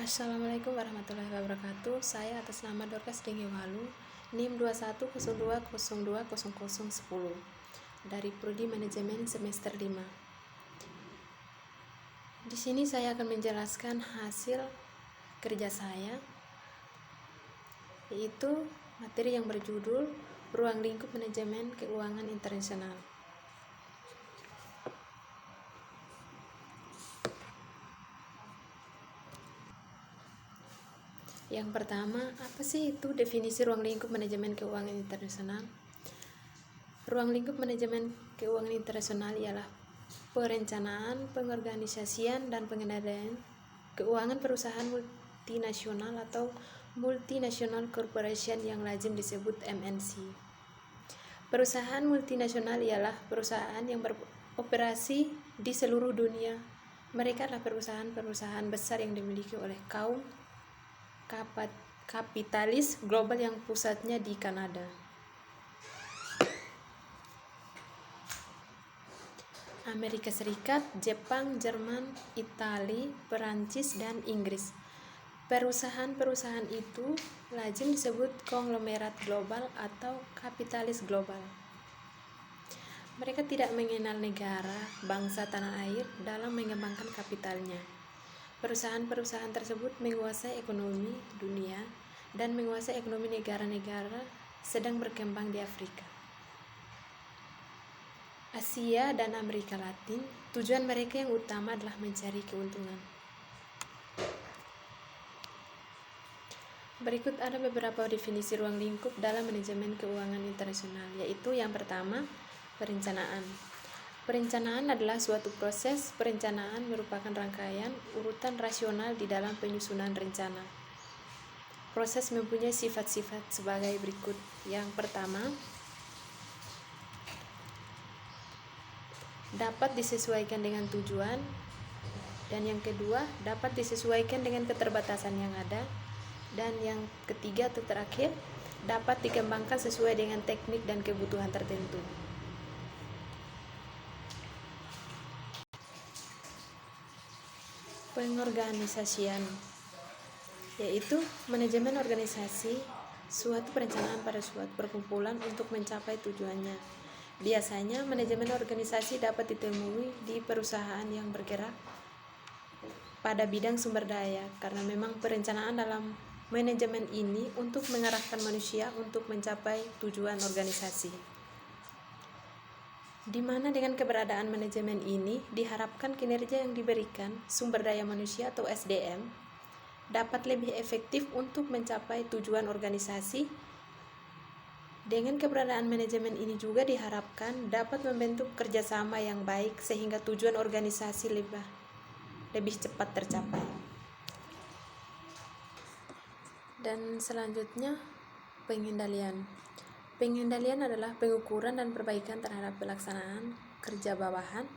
Assalamualaikum warahmatullahi wabarakatuh. Saya atas nama Dorcas Dengewalu, NIM 2102020010 dari Prodi Manajemen semester 5. Di sini saya akan menjelaskan hasil kerja saya, yaitu materi yang berjudul Ruang Lingkup Manajemen Keuangan Internasional. Yang pertama, apa sih itu definisi ruang lingkup manajemen keuangan internasional? Ruang lingkup manajemen keuangan internasional ialah perencanaan, pengorganisasian, dan pengendalian keuangan perusahaan multinasional atau multinational corporation yang lazim disebut MNC. Perusahaan multinasional ialah perusahaan yang beroperasi di seluruh dunia. Mereka adalah perusahaan-perusahaan besar yang dimiliki oleh kaum kapitalis global yang pusatnya di Kanada. Amerika Serikat, Jepang, Jerman, Italia, Perancis, dan Inggris. Perusahaan-perusahaan itu lazim disebut konglomerat global atau kapitalis global. Mereka tidak mengenal negara, bangsa, tanah air dalam mengembangkan kapitalnya. Perusahaan-perusahaan tersebut menguasai ekonomi dunia dan menguasai ekonomi negara-negara sedang berkembang di Afrika, Asia, dan Amerika Latin. Tujuan mereka yang utama adalah mencari keuntungan. Berikut ada beberapa definisi ruang lingkup dalam manajemen keuangan internasional, yaitu yang pertama, perencanaan. Perencanaan adalah suatu proses. Perencanaan merupakan rangkaian urutan rasional di dalam penyusunan rencana. Proses mempunyai sifat-sifat sebagai berikut. Yang pertama, dapat disesuaikan dengan tujuan, dan yang kedua, dapat disesuaikan dengan keterbatasan yang ada, dan yang ketiga atau terakhir, dapat dikembangkan sesuai dengan teknik dan kebutuhan tertentu. Pengorganisasian, yaitu manajemen organisasi, suatu perencanaan pada suatu perkumpulan untuk mencapai tujuannya. Biasanya manajemen organisasi dapat ditemui di perusahaan yang bergerak pada bidang sumber daya, karena memang perencanaan dalam manajemen ini untuk mengarahkan manusia untuk mencapai tujuan organisasi, di mana dengan keberadaan manajemen ini diharapkan kinerja yang diberikan sumber daya manusia atau SDM dapat lebih efektif untuk mencapai tujuan organisasi. Dengan keberadaan manajemen ini juga diharapkan dapat membentuk kerjasama yang baik sehingga tujuan organisasi lebih cepat tercapai. Dan selanjutnya, pengendalian. Pengendalian adalah pengukuran dan perbaikan terhadap pelaksanaan kerja bawahan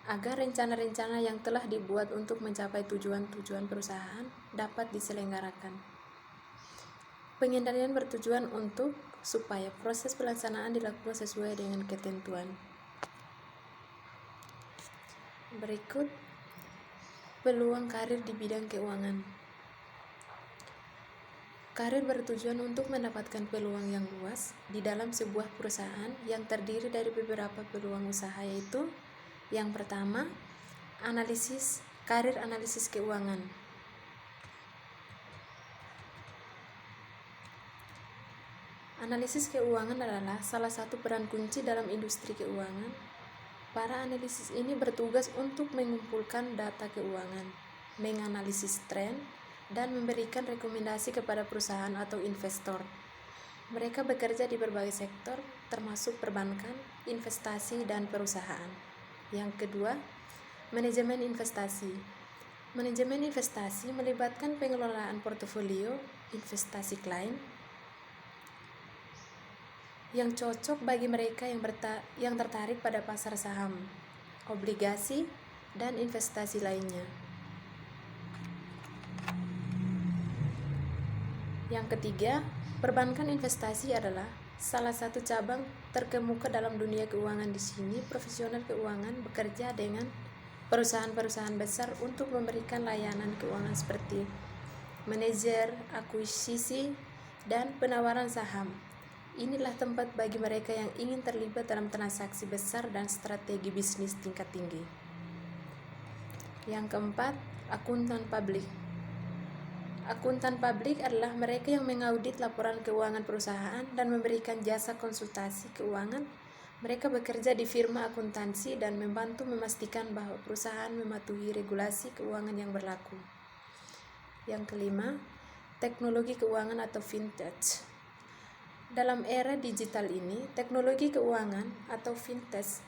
agar rencana-rencana yang telah dibuat untuk mencapai tujuan-tujuan perusahaan dapat diselenggarakan. Pengendalian bertujuan untuk supaya proses pelaksanaan dilakukan sesuai dengan ketentuan. Berikut peluang karir di bidang keuangan. Karir bertujuan untuk mendapatkan peluang yang luas di dalam sebuah perusahaan yang terdiri dari beberapa peluang usaha, yaitu yang pertama, karir analisis keuangan. Analisis keuangan adalah salah satu peran kunci dalam industri keuangan. Para analisis ini bertugas untuk mengumpulkan data keuangan, menganalisis tren, dan memberikan rekomendasi kepada perusahaan atau investor. Mereka bekerja di berbagai sektor, termasuk perbankan, investasi, dan perusahaan. Yang kedua, manajemen investasi. Manajemen investasi melibatkan pengelolaan portofolio investasi klien yang cocok bagi mereka yang tertarik pada pasar saham, obligasi, dan investasi lainnya. Yang ketiga, perbankan investasi adalah salah satu cabang terkemuka dalam dunia keuangan. Di sini, profesional keuangan bekerja dengan perusahaan-perusahaan besar untuk memberikan layanan keuangan seperti manajer akuisisi, dan penawaran saham. Inilah tempat bagi mereka yang ingin terlibat dalam transaksi besar dan strategi bisnis tingkat tinggi. Yang keempat, akuntan publik. Akuntan publik adalah mereka yang mengaudit laporan keuangan perusahaan dan memberikan jasa konsultasi keuangan. Mereka bekerja di firma akuntansi dan membantu memastikan bahwa perusahaan mematuhi regulasi keuangan yang berlaku. Yang kelima, teknologi keuangan atau fintech. Dalam era digital ini, teknologi keuangan atau fintech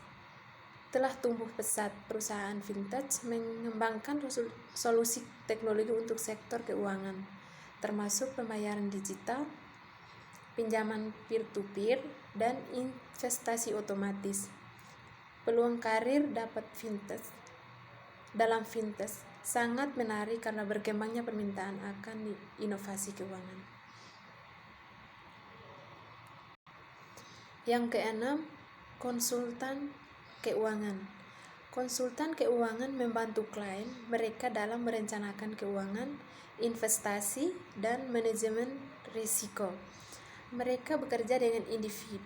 telah tumbuh pesat. Perusahaan fintech mengembangkan solusi teknologi untuk sektor keuangan, termasuk pembayaran digital, pinjaman peer-to-peer, dan investasi otomatis. Peluang karir dalam fintech sangat menarik karena berkembangnya permintaan akan inovasi keuangan. Yang keenam, konsultan keuangan. Konsultan keuangan membantu klien mereka dalam merencanakan keuangan, investasi, dan manajemen risiko. Mereka bekerja dengan individu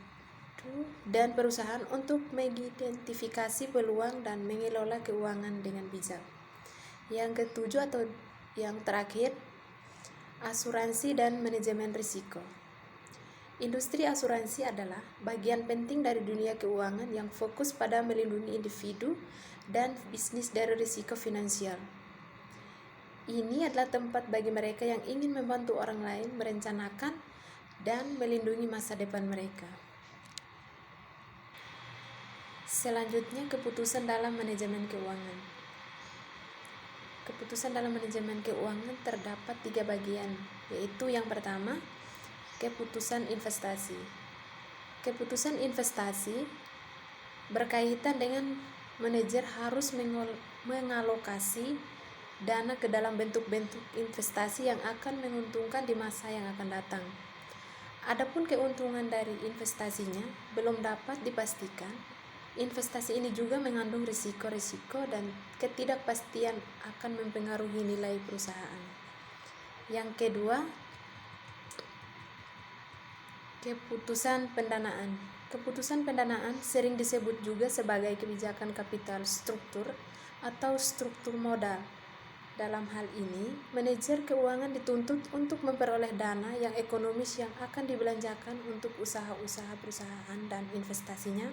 dan perusahaan untuk mengidentifikasi peluang dan mengelola keuangan dengan bijak. Yang ketujuh atau yang terakhir, asuransi dan manajemen risiko. Industri asuransi adalah bagian penting dari dunia keuangan yang fokus pada melindungi individu dan bisnis dari risiko finansial. Ini adalah tempat bagi mereka yang ingin membantu orang lain merencanakan dan melindungi masa depan mereka. Selanjutnya, keputusan dalam manajemen keuangan. Keputusan dalam manajemen keuangan terdapat 3 bagian, yaitu yang pertama, keputusan investasi. Keputusan investasi berkaitan dengan manajer harus mengalokasi dana ke dalam bentuk-bentuk investasi yang akan menguntungkan di masa yang akan datang. Adapun keuntungan dari investasinya belum dapat dipastikan. Investasi ini juga mengandung risiko-risiko dan ketidakpastian akan mempengaruhi nilai perusahaan. Yang kedua, keputusan pendanaan. Keputusan pendanaan sering disebut juga sebagai kebijakan kapital struktur atau struktur modal. Dalam hal ini, manajer keuangan dituntut untuk memperoleh dana yang ekonomis yang akan dibelanjakan untuk usaha-usaha perusahaan dan investasinya.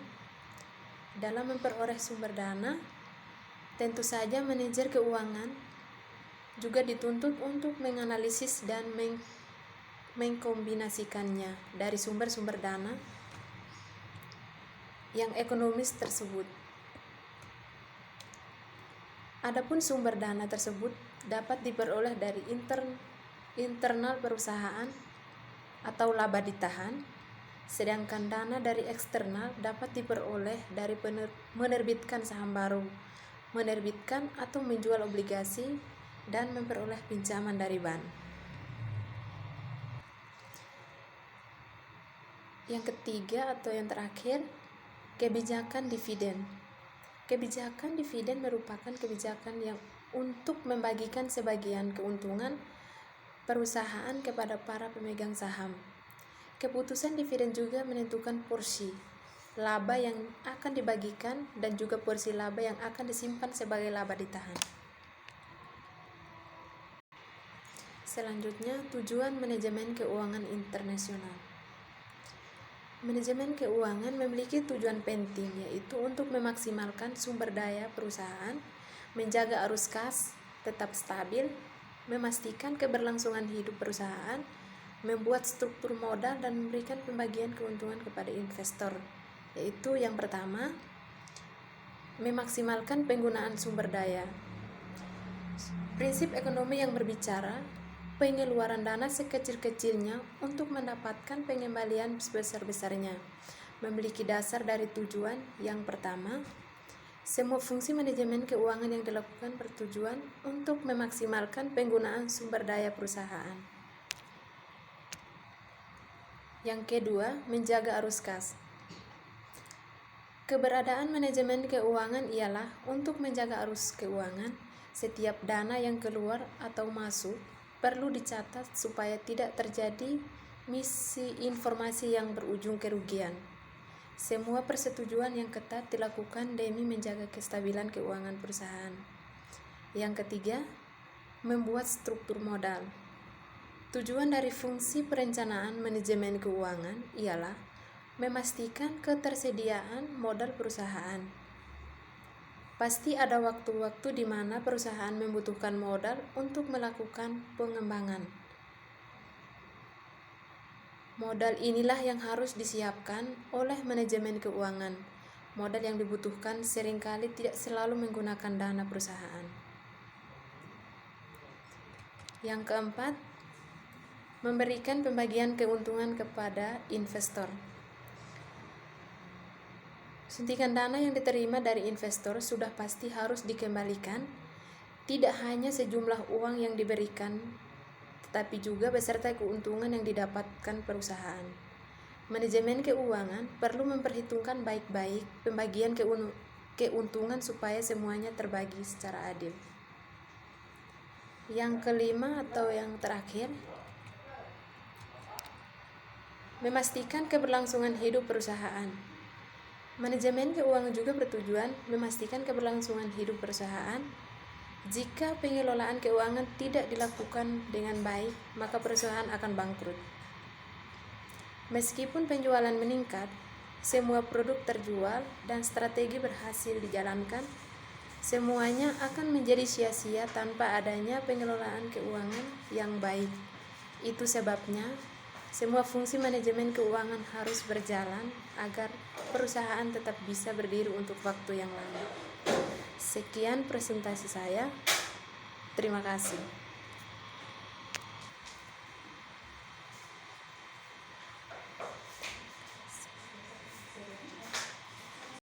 Dalam memperoleh sumber dana, tentu saja manajer keuangan juga dituntut untuk menganalisis dan mengkombinasikannya dari sumber-sumber dana yang ekonomis tersebut. Adapun sumber dana tersebut dapat diperoleh dari internal perusahaan atau laba ditahan, sedangkan dana dari eksternal dapat diperoleh dari menerbitkan saham baru, menerbitkan atau menjual obligasi, dan memperoleh pinjaman dari bank. Yang ketiga atau yang terakhir, kebijakan dividen. Kebijakan dividen merupakan kebijakan yang untuk membagikan sebagian keuntungan perusahaan kepada para pemegang saham. Keputusan dividen juga menentukan porsi laba yang akan dibagikan dan juga porsi laba yang akan disimpan sebagai laba ditahan. Selanjutnya, tujuan manajemen keuangan internasional. Manajemen keuangan memiliki tujuan penting, yaitu untuk memaksimalkan sumber daya perusahaan, menjaga arus kas tetap stabil, memastikan keberlangsungan hidup perusahaan, membuat struktur modal, dan memberikan pembagian keuntungan kepada investor. Yaitu yang pertama, memaksimalkan penggunaan sumber daya. Prinsip ekonomi yang berbicara pengeluaran dana sekecil-kecilnya untuk mendapatkan pengembalian sebesar-besarnya memiliki dasar dari tujuan. Yang pertama, semua fungsi manajemen keuangan yang dilakukan bertujuan untuk memaksimalkan penggunaan sumber daya perusahaan. Yang kedua, menjaga arus kas. Keberadaan manajemen keuangan ialah untuk menjaga arus keuangan. Setiap dana yang keluar atau masuk perlu dicatat supaya tidak terjadi misinformasi yang berujung kerugian. Semua persetujuan yang ketat dilakukan demi menjaga kestabilan keuangan perusahaan. Yang ketiga, membuat struktur modal. Tujuan dari fungsi perencanaan manajemen keuangan ialah memastikan ketersediaan modal perusahaan. Pasti ada waktu-waktu di mana perusahaan membutuhkan modal untuk melakukan pengembangan. Modal inilah yang harus disiapkan oleh manajemen keuangan. Modal yang dibutuhkan seringkali tidak selalu menggunakan dana perusahaan. Yang keempat, memberikan pembagian keuntungan kepada investor. Suntikan dana yang diterima dari investor sudah pasti harus dikembalikan, tidak hanya sejumlah uang yang diberikan, tetapi juga beserta keuntungan yang didapatkan perusahaan. Manajemen keuangan perlu memperhitungkan baik-baik pembagian keuntungan supaya semuanya terbagi secara adil. Yang kelima atau yang terakhir, memastikan keberlangsungan hidup perusahaan. Manajemen keuangan juga bertujuan memastikan keberlangsungan hidup perusahaan. Jika pengelolaan keuangan tidak dilakukan dengan baik, maka perusahaan akan bangkrut. Meskipun penjualan meningkat, semua produk terjual dan strategi berhasil dijalankan, semuanya akan menjadi sia-sia tanpa adanya pengelolaan keuangan yang baik. Itu sebabnya semua fungsi manajemen keuangan harus berjalan agar perusahaan tetap bisa berdiri untuk waktu yang lama. Sekian presentasi saya. Terima kasih.